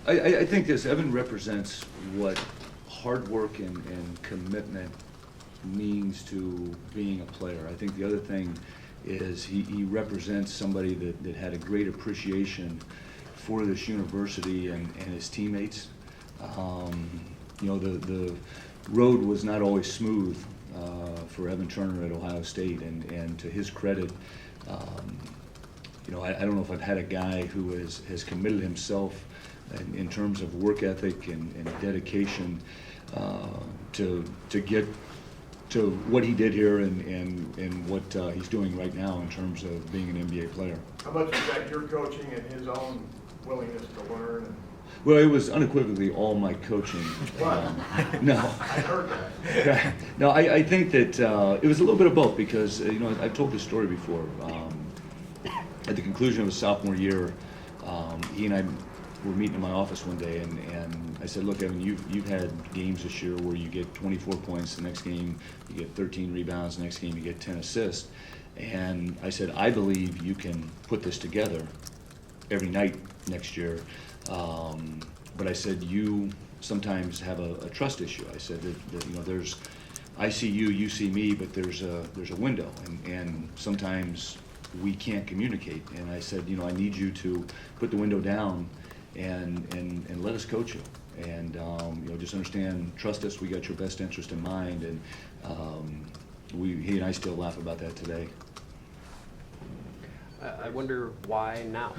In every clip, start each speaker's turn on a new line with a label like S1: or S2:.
S1: I think this, Evan represents what hard work and commitment means to being a player. I think the other thing is he represents somebody that had a great appreciation for this university and his teammates. You know, the road was not always smooth for Evan Turner at Ohio State, and to his credit, you know, I don't know if I've had a guy who has committed himself in terms of work ethic and dedication to get to what he did here and what he's doing right now in terms of being an NBA player.
S2: How much is that your coaching and his own willingness to learn?
S1: Well, it was unequivocally all my coaching.
S2: What?
S1: No.
S2: I heard that.
S1: No, I think that it was a little bit of both because, you know, I've told this story before. At the conclusion of his sophomore year, he and I were meeting in my office one day, and I said, look, Evan, you've had games this year where you get 24 points, the next game you get 13 rebounds, the next game you get 10 assists. And I said, I believe you can put this together every night next year. But I said, you sometimes have a trust issue. I said that you know, I see you, you see me, but there's a window, and sometimes we can't communicate. And I said, you know, I need you to put the window down and let us coach you. And you know, just understand, trust us. We got your best interest in mind, and he and I still laugh about that today.
S3: I wonder why now.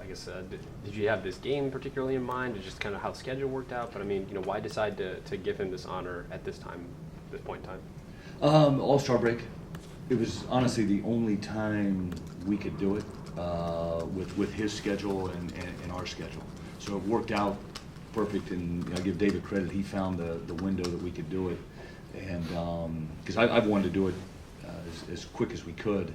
S3: I guess did you have this game particularly in mind, or just kind of how the schedule worked out? But I mean, you know, why decide to give him this honor at this time, this point in time?
S1: All-Star break. It was honestly the only time we could do it with his schedule and our schedule. So it worked out perfect, and I give David credit. He found the window that we could do it, and because I've wanted to do it as quick as we could.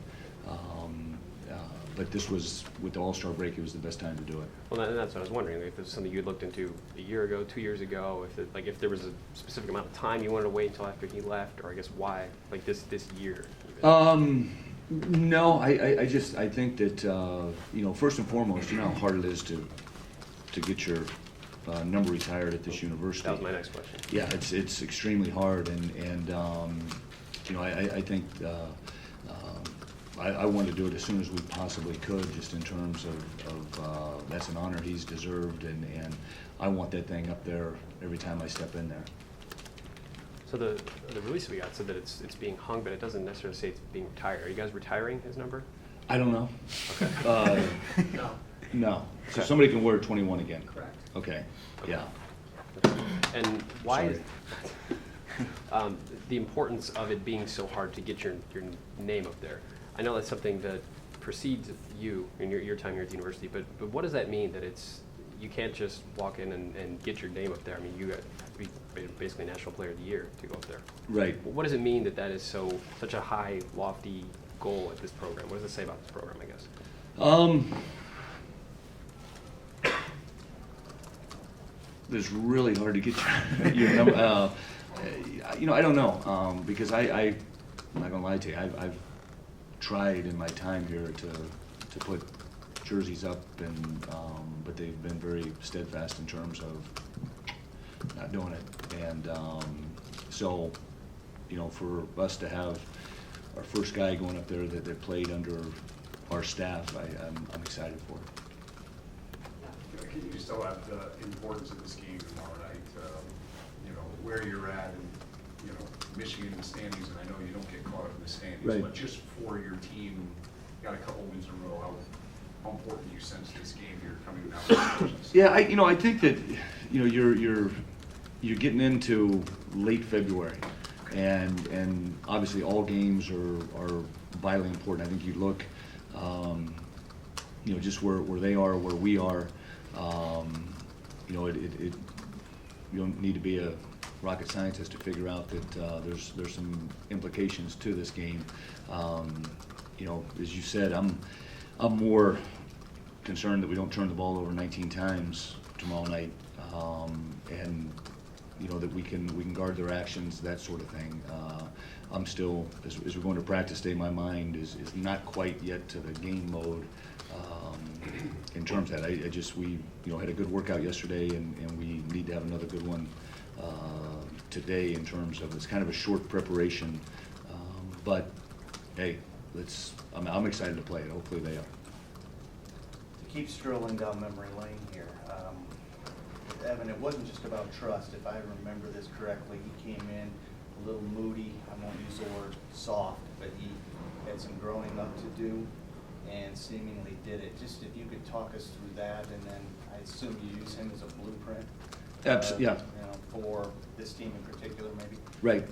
S1: But this was, with the All-Star break, it was the best time to do it.
S3: Well, that's what I was wondering. If this was something you had looked into a year ago, 2 years ago, if there was a specific amount of time you wanted to wait until after he left, or I guess why, like this year?
S1: No, I think that you know, first and foremost, you know how hard it is to get your number retired at this university.
S3: That was my next question.
S1: Yeah, it's extremely hard, and you know, I think. I wanted to do it as soon as we possibly could, just in terms of that's an honor he's deserved, and I want that thing up there every time I step in there.
S3: So the release we got said that it's being hung, but it doesn't necessarily say it's being retired. Are you guys retiring his number?
S1: I don't know.
S3: Okay.
S1: No. No. So somebody can wear 21 again.
S4: Correct.
S1: Okay. Yeah.
S3: And why?
S1: Sorry.
S3: The importance of it being so hard to get your name up there. I know that's something that precedes you in your time here at the university, but what does that mean, that you can't just walk in and get your name up there? I mean, you have to be basically National Player of the Year to go up there.
S1: Right.
S3: What does it mean that is such a high, lofty goal at this program? What does it say about this program, I guess?
S1: It's really hard to get your number. You know, I don't know, because I'm not gonna lie to you. I've tried in my time here to put jerseys up, and but they've been very steadfast in terms of not doing it. And so, you know, for us to have our first guy going up there that played under our staff, I'm excited for it.
S5: Can you just tell about the importance of this game tomorrow night? You know, where you're at, and you know, Michigan in the standings, and I know you don't get caught up in the standings,
S1: right,
S5: but just for your team, got a couple wins in a row. How important do you sense this game here coming down?
S1: Yeah, I think that, you know, you're getting into late February, and obviously all games are vitally important. I think you look, you know, just where they are, where we are. You know, you don't need to be a rocket scientist to figure out that there's some implications to this game. You know, as you said, I'm more concerned that we don't turn the ball over 19 times tomorrow night, and that we can guard their actions, that sort of thing. I'm still, as we're going to practice day, my mind is not quite yet to the game mode. In terms of that, we had a good workout yesterday, and we need to have another good one today. In terms of, it's kind of a short preparation, but hey, I'm excited to play it. Hopefully they are.
S4: To keep strolling down memory lane here, Evan, it wasn't just about trust. If I remember this correctly, he came in a little moody. I won't use the word soft, but he had some growing up to do and seemingly did it. Just if you could talk us through that, and then I assume you use him as a blueprint.
S1: Yeah.
S4: For this team in particular, maybe.
S1: Right.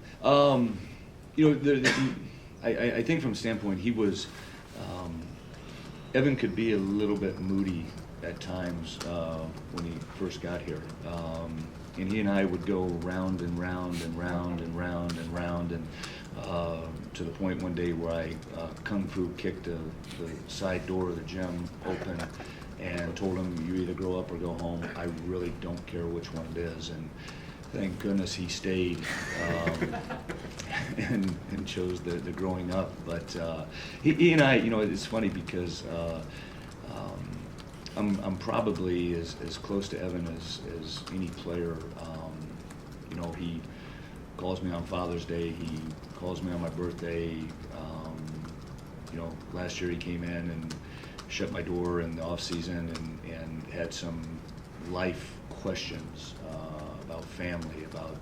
S1: I think from a standpoint, he was. Evan could be a little bit moody at times when he first got here, and he and I would go round and round and round and round and round, and to the point one day where I kung fu kicked the side door of the gym open and told him, "You either grow up or go home. I really don't care which one it is." And thank goodness he stayed and chose the growing up. But he and I, it's funny because I'm probably as close to Evan as any player. He calls me on Father's Day. He calls me on my birthday. Last year he came in and shut my door in the off season and had some life questions about family, about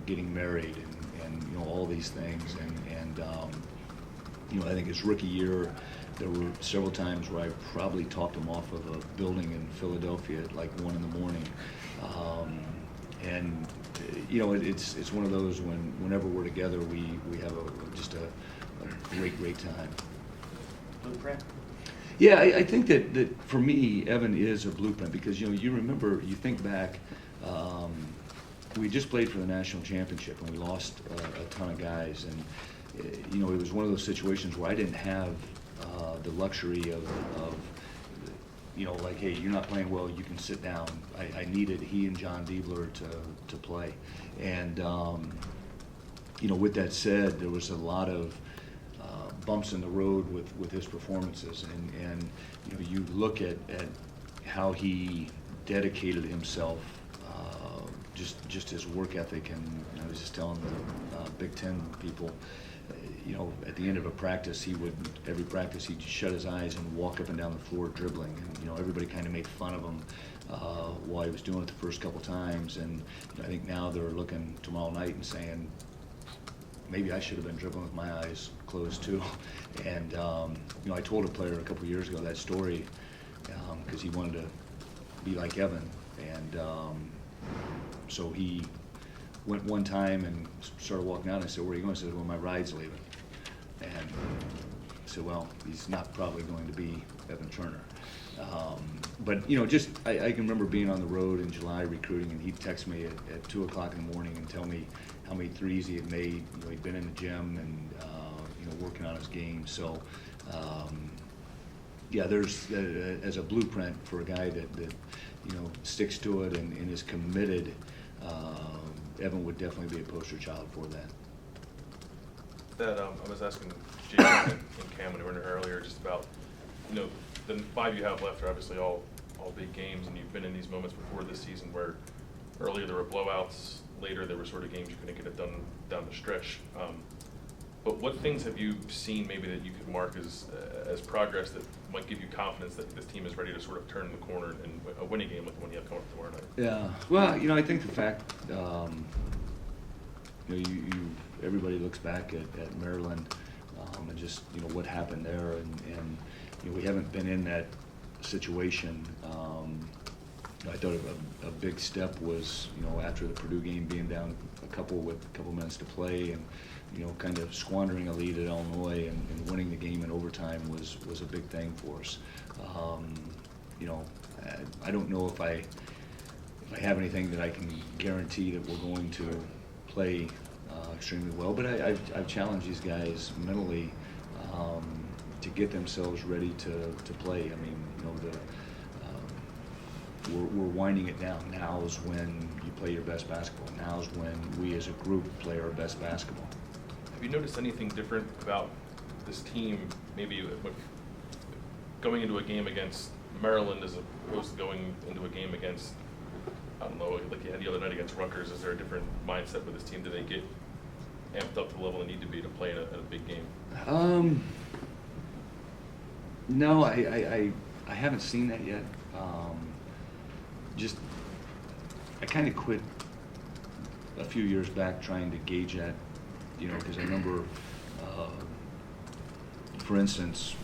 S1: getting married, and all these things. And I think his rookie year, there were several times where I probably talked him off of a building in Philadelphia at like 1 a.m. It's one of those whenever we're together, we have just a great time.
S4: Blueprint?
S1: Yeah, I think that for me, Evan is a blueprint because, you remember, you think back, we just played for the national championship and we lost a ton of guys. And, it was one of those situations where I didn't have the luxury of like, hey, you're not playing well, you can sit down. I needed he and John Diebler to play. And, with that said, there was a lot of bumps in the road with his performances, and you look at how he dedicated himself, just his work ethic, and I was just telling the Big Ten people, at the end of a practice, every practice he'd shut his eyes and walk up and down the floor dribbling, and everybody kind of made fun of him while he was doing it the first couple times, and I think now they're looking tomorrow night and saying, maybe I should have been dribbling with my eyes closed too. And I told a player a couple years ago that story because he wanted to be like Evan, and so he went one time and started walking out. And I said, "Where are you going?" He said, "Well, my ride's leaving." And I said, "Well, he's not probably going to be Evan Turner." But I can remember being on the road in July recruiting, and he'd text me at 2 o'clock in the morning and tell me how many threes he had made. He'd been in the gym and working on his game. So there's as a blueprint for a guy that sticks to it and is committed. Evan would definitely be a poster child for that.
S6: I was asking Jason and Cam when we were in here earlier just about the 5 you have left are obviously all big games, and you've been in these moments before this season where earlier there were blowouts, later there were sort of games you couldn't get it done down the stretch. But what things have you seen maybe that you could mark as progress that might give you confidence that this team is ready to sort of turn the corner and win a game like the one you have coming up tomorrow night?
S1: Yeah, well, I think the fact, everybody looks back at Maryland and just what happened there, and we haven't been in that situation. I thought a big step was after the Purdue game, being down a couple minutes to play, and kind of squandering a lead at Illinois and winning the game in overtime was a big thing for us. I don't know if I have anything that I can guarantee that we're going to play extremely well, but I've challenged these guys mentally to get themselves ready to play. I mean, we're winding it down. Now's when you play your best basketball. Now's when we as a group play our best basketball.
S6: Have you noticed anything different about this team, maybe going into a game against Maryland as opposed to going into a game against, I don't know, like you had the other night against Rutgers? Is there a different mindset with this team? Do they get amped up to the level they need to be to play in a big game?
S1: No, I haven't seen that yet. Just, I kind of quit a few years back trying to gauge that, you know, because I remember, for instance,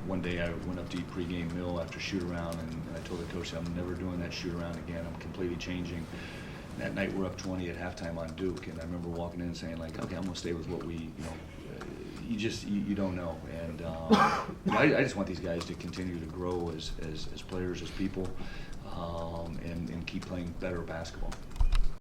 S1: one day I went up to eat pregame meal after shoot-around, and I told the coach, I'm never doing that shoot-around again. I'm completely changing. That night we're up 20 at halftime on Duke, and I remember walking in and saying, like, okay, I'm going to stay with what we, you know, you don't know. And I just want these guys to continue to grow as players, as people, and keep playing better basketball.